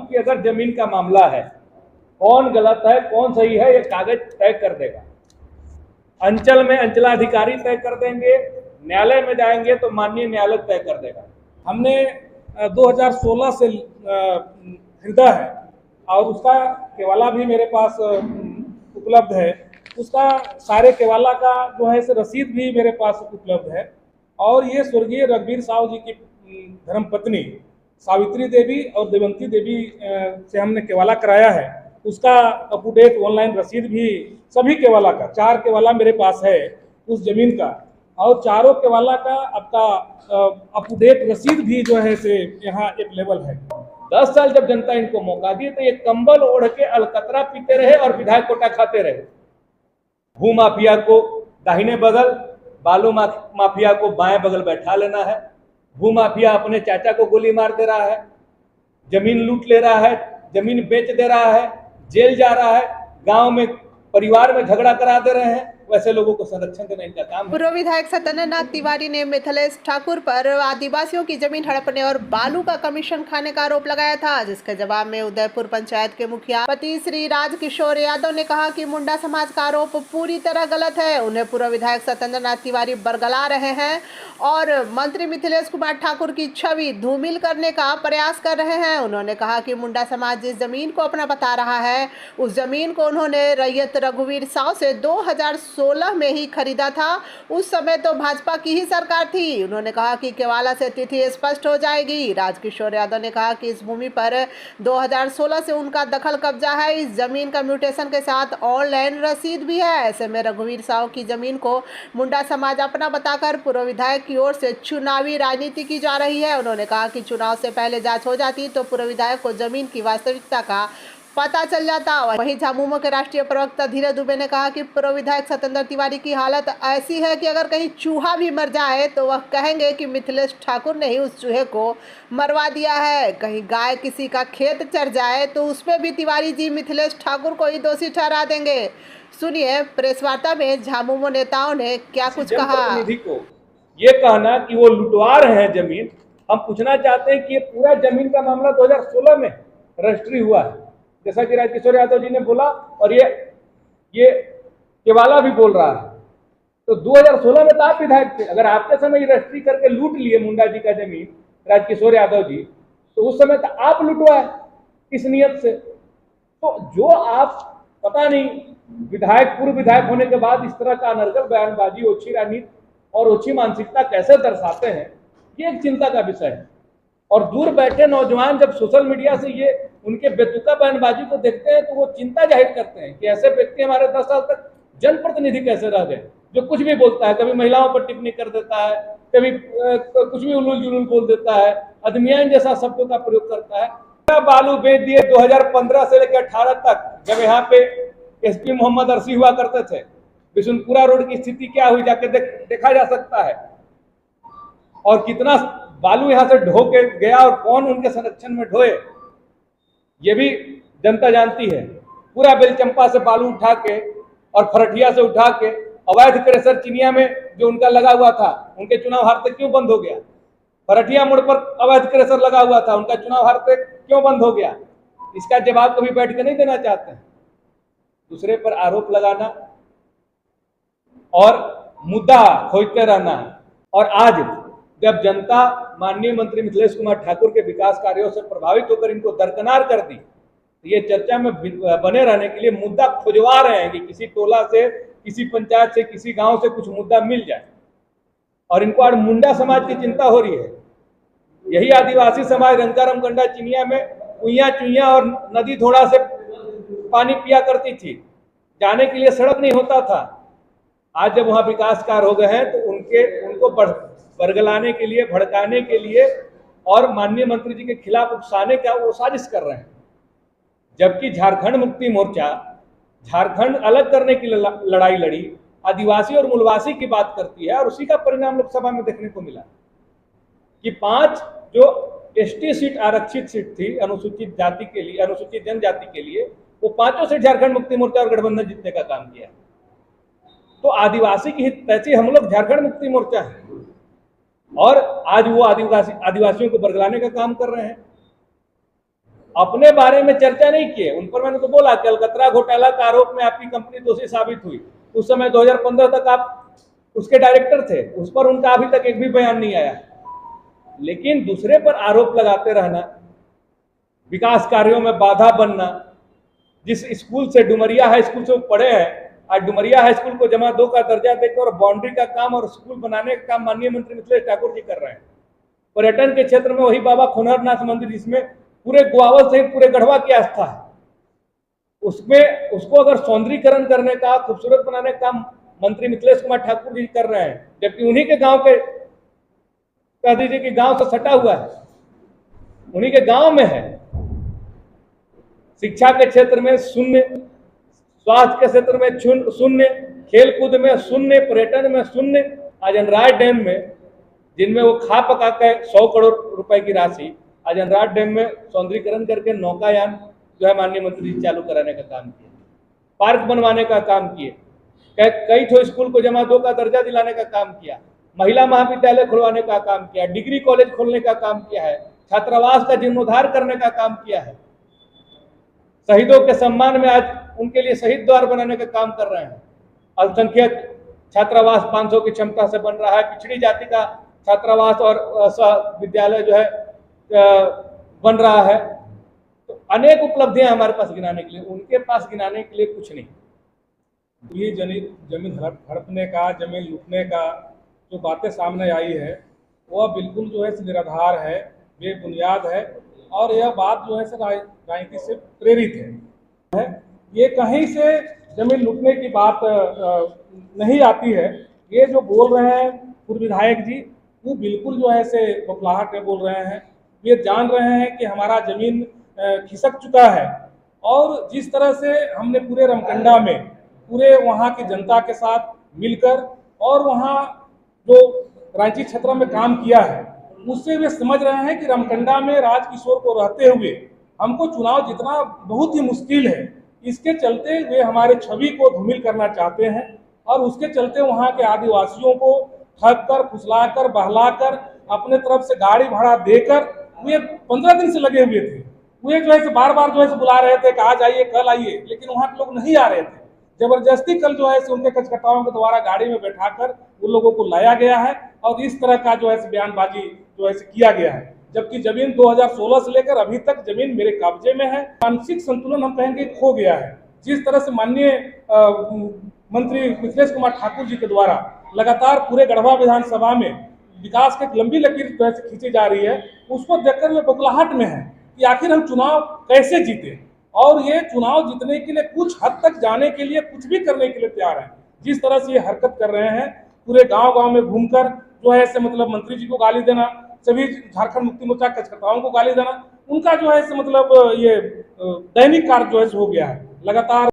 कि अगर जमीन का मामला है, कौन गलत है कौन सही है, ये कागज तय कर देगा। अंचल में अंचलाधिकारी तय कर देंगे, न्यायालय में जाएंगे तो माननीय न्यायालय तय कर देगा। हमने 2016 से खरीदा है और उसका केवाला भी मेरे पास उपलब्ध है। उसका सारे केवाला का जो है से रसीद भी मेरे पास उपलब्ध है। और ये स्वर्गीय रघुवीर साहू जी की धर्मपत्नी सावित्री देवी और देवंती देवी से हमने केवाला कराया है। उसका अप टू डेट ऑनलाइन रसीद भी सभी केवाला का, 4 केवाला मेरे पास है उस जमीन का, और चारों केवाला का आपका अप टू डेट रसीद भी जो है से यहाँ अवेलेबल है। 10 साल जब जनता इनको मौका दी तो ये कंबल ओढ़ के अलकतरा पीते रहे और विधायक कोटा खाते रहे। भू माफिया को दाहिने बगल, बालू माफिया को बाएं बगल बैठा लेना है। भू माफिया अपने चाचा को गोली मार दे रहा है, जमीन लूट ले रहा है, जमीन बेच दे रहा है, जेल जा रहा है, गांव में परिवार में झगड़ा करा दे रहे हैं। वैसे लोगों को संरक्षण देना इनका काम है। पूर्व विधायक सत्येंद्र नाथ तिवारी ने मिथिलेश ठाकुर पर आदिवासियों की जमीन हड़पने और बालू का कमीशन खाने का आरोप लगाया था, जिसके जवाब में उदयपुर पंचायत के मुखिया पति श्री राजकिशोर यादव ने कहा कि मुंडा समाज का आरोप पूरी तरह गलत है। उन्हें पूर्व विधायक सत्येंद्र नाथ तिवारी बरगला रहे हैं और मंत्री मिथिलेश कुमार ठाकुर की छवि धूमिल करने का प्रयास कर रहे हैं। उन्होंने कहा कि मुंडा समाज जिस जमीन को अपना बता रहा है, उस जमीन को उन्होंने रैयत रघुवीर साहू से 2016 में ही खरीदा था। उस समय तो भाजपा की ही सरकार थी। उन्होंने कहा कि केवाला से तिथि स्पष्ट हो जाएगी। राजकिशोर यादव ने कहा कि इस भूमि पर 2016 से उनका दखल कब्जा है। इस जमीन का म्यूटेशन के साथ ऑनलाइन रसीद भी है। ऐसे में रघुवीर साहू की जमीन को मुंडा समाज अपना बताकर पूर्व विधायक की ओर से चुनावी राजनीति की जा रही है। उन्होंने कहा कि चुनाव से पहले जांच हो जाती तो पूर्व विधायक को जमीन की वास्तविकता का पता चल जाता। वहीं झामुमो के राष्ट्रीय प्रवक्ता धीरज दुबे ने कहा कि पूर्व विधायक सत्येंद्र तिवारी की हालत ऐसी है कि अगर कहीं चूहा भी मर जाए तो वह कहेंगे कि मिथिलेश ठाकुर ने ही उस चूहे को मरवा दिया है। कहीं गाय किसी का खेत चर जाए तो उसमें भी तिवारी जी मिथिलेश ठाकुर को ही दोषी ठहरा देंगे। सुनिए प्रेस वार्ता में झामुमो नेताओं ने क्या कुछ कहा। को ये कहना कि वो लुटवा रहे हैं जमीन, हम पूछना चाहते हैं कि ये पूरा जमीन का मामला 2016 में रजिस्ट्री हुआ है, जैसा कि राजकिशोर यादव जी ने बोला और ये केवाला भी बोल रहा है। तो 2016 में तो आप विधायक थे। अगर आपके समय रजिस्ट्री करके लूट लिए मुंडा जी का जमीन राजकिशोर यादव जी, तो उस समय तो आप लुटवाए किस नियत से? तो जो आप पता नहीं विधायक, पूर्व विधायक होने के बाद इस तरह का अनर्गल बयानबाजी, ओछी राजनीति और ओछी मानसिकता कैसे दर्शाते हैं, ये एक चिंता का विषय है। और दूर बैठे नौजवान जब सोशल मीडिया से ये उनके बेतुका बयानबाजी को देखते हैं तो वो चिंता जाहिर करते हैं कि ऐसे व्यक्ति हमारे 10 साल तक जनप्रतिनिधि कैसे रह गए, जो कुछ भी बोलता है, कभी महिलाओं पर टिप्पणी कर देता है, कभी कुछ भी उलूल जुलूल बोल देता है, अदमियान जैसा शब्दों का प्रयोग करता है। बालू बेच दिए 2015 से लेकर 18 तक, जब यहाँ पे एसपी मोहम्मद अरसी हुआ करते थे। बिशुनपुरा रोड की स्थिति क्या हुई जाके देखा जा सकता है, और कितना बालू यहां से ढो के गया और कौन उनके संरक्षण में ढोए ये भी जनता जानती है। पूरा बेलचंपा से बालू उठा के और फरठिया से उठा के अवैध क्रेशर चिनिया में जो उनका लगा हुआ था, उनके चुनाव हारते क्यों बंद हो गया? फरठिया मोड़ पर अवैध क्रेशर लगा हुआ था, उनका चुनाव हारते क्यों बंद हो गया? इसका जवाब कभी बैठ के नहीं देना चाहते हैं। दूसरे पर आरोप लगाना और मुद्दा खोजते रहना। और आज जब जनता माननीय मंत्री मिथिलेश कुमार ठाकुर के विकास कार्यों से प्रभावित होकर इनको दरकिनार कर दी, तो ये चर्चा में बने रहने के लिए मुद्दा खुजवा रहे हैं कि किसी टोला से, किसी पंचायत से, किसी गांव से कुछ मुद्दा मिल जाए। और इनको आज मुंडा समाज की चिंता हो रही है। यही आदिवासी समाज रंकाराम कंडा चिनिया में कुइया चुइया और नदी धोड़ा से पानी पिया करती थी, जाने के लिए सड़क नहीं होता था। आज जब वहां विकास कार्य हो गए हैं तो उनको बरगलाने के लिए, भड़काने के लिए और माननीय मंत्री जी के खिलाफ उकसाने का वो साजिश कर रहे हैं। जबकि झारखंड मुक्ति मोर्चा झारखंड अलग करने की लड़ाई लड़ी, आदिवासी और मूलवासी की बात करती है, और उसी का परिणाम लोकसभा में देखने को मिला कि 5 जो एसटी सीट आरक्षित सीट थी अनुसूचित जाति के लिए, अनुसूचित जनजाति के लिए, वो 5 सीट झारखंड मुक्ति मोर्चा और गठबंधन जीतने का काम किया। तो आदिवासी की हित पैसे हम लोग झारखंड मुक्ति मोर्चा है, और आज वो आदिवासियों को बरगलाने का काम कर रहे हैं। अपने बारे में चर्चा नहीं किए। उन पर मैंने तो बोला कि अलकतरा घोटाला का आरोप में आपकी कंपनी दोषी साबित हुई, उस समय 2015 तक आप उसके डायरेक्टर थे, उस पर उनका अभी तक एक भी बयान नहीं आया। लेकिन दूसरे पर आरोप लगाते रहना, विकास कार्यों में बाधा बनना, जिस स्कूल से डुमरिया हाई स्कूल से वो पढ़े हैं, आज डुमरिया हाई स्कूल को जमा 2 का दर्जा देकर और बाउंड्री का काम और स्कूल बनाने का काम माननीय मंत्री मिथिलेश ठाकुर जी कर रहे हैं। पर्यटन के क्षेत्र में वही बाबा खुनरनाथ मंदिर, जिसमें पूरे गोवावल सहित पूरे गढ़वा की आस्था है, उसमें उसको अगर सौंदर्यीकरण करने का, खूबसूरत बनाने का मंत्री मिथिलेश कुमार ठाकुर जी कर रहे हैं, जबकि उन्हीं के गांव के, कह दीजिए कि गांव से सटा हुआ है, उन्हीं के गांव में है। शिक्षा के क्षेत्र में शून्य, स्वास्थ्य के क्षेत्र में शून्य, खेलकूद में शून्य, पर्यटन में शून्य। आज अनराज डैम में, जिनमें वो खा पका के 100 करोड़ रुपए की राशि आज अनराज डैम में सौंदर्यीकरण करके नौकायान जो है माननीय मंत्री जी चालू कराने का काम किए, पार्क बनवाने का काम किए, कई ठो स्कूल को जमा 2 का दर्जा दिलाने का काम किया, महिला महाविद्यालय खुलवाने का काम किया, डिग्री कॉलेज खोलने का काम किया है, छात्रावास का जीर्णोद्धार करने का काम किया है, शहीदों के सम्मान में आज उनके लिए शहीद द्वार बनाने का काम कर रहे हैं, अल्पसंख्यक छात्रावास 500 की क्षमता से बन रहा है, पिछड़ी जाति का छात्रावास और विद्यालय जो है बन रहा है। तो अनेक उपलब्धियां हमारे पास गिनाने के लिए, उनके पास गिनाने के लिए कुछ नहीं। ये जमीन हड़पने का, जमीन लूटने का जो बातें सामने आई है वह बिल्कुल जो है निराधार है, बेबुनियाद है, और यह बात जो है राजनीति से प्रेरित है। ये कहीं से जमीन लूटने की बात नहीं आती है। ये जो बोल रहे हैं पूर्व विधायक जी, वो बिल्कुल जो है से बौखलाहट में बोल रहे हैं। ये जान रहे हैं कि हमारा जमीन खिसक चुका है, और जिस तरह से हमने पूरे रमकंडा में पूरे वहाँ की जनता के साथ मिलकर और वहाँ जो रांची क्षेत्र में काम किया है, उससे वे समझ रहे हैं कि रमकंडा में राजकिशोर को रहते हुए हमको चुनाव जीतना बहुत ही मुश्किल है। इसके चलते वे हमारे छवि को धूमिल करना चाहते हैं, और उसके चलते वहाँ के आदिवासियों को ठग कर, फुसलाकर, बहलाकर, अपने तरफ से गाड़ी भाड़ा देकर वे 15 दिन से लगे हुए थे। वे जो है बार बार जो है बुला रहे थे कि आज आइए, कल आइए, लेकिन वहाँ के लोग नहीं आ रहे थे। जबरदस्ती कल जो है उनके कचकटाओं के द्वारा गाड़ी में बैठाकर उन लोगों को लाया गया है, और इस तरह का जो है बयानबाजी जो है किया गया है। जबकि जमीन 2016 से लेकर अभी तक जमीन मेरे कब्जे में है। मानसिक संतुलन हम कहेंगे खो गया है। जिस तरह से माननीय मंत्री मिथिलेश कुमार ठाकुर जी के द्वारा लगातार पूरे गढ़वा विधानसभा में विकास की लंबी लकीर जो है खींची जा रही है, उसको देखकर वे बौखलाहट में है कि आखिर हम चुनाव कैसे जीते, और ये चुनाव जीतने के लिए कुछ हद तक जाने के लिए कुछ भी करने के लिए तैयार है। जिस तरह से ये हरकत कर रहे हैं, पूरे गांव-गांव में घूमकर जो है मतलब मंत्री जी को गाली देना, सभी झारखंड मुक्ति मोर्चा कार्यकर्ताओं को गाली देना, उनका जो है मतलब ये दैनिक कार्य जो है हो गया है। लगातार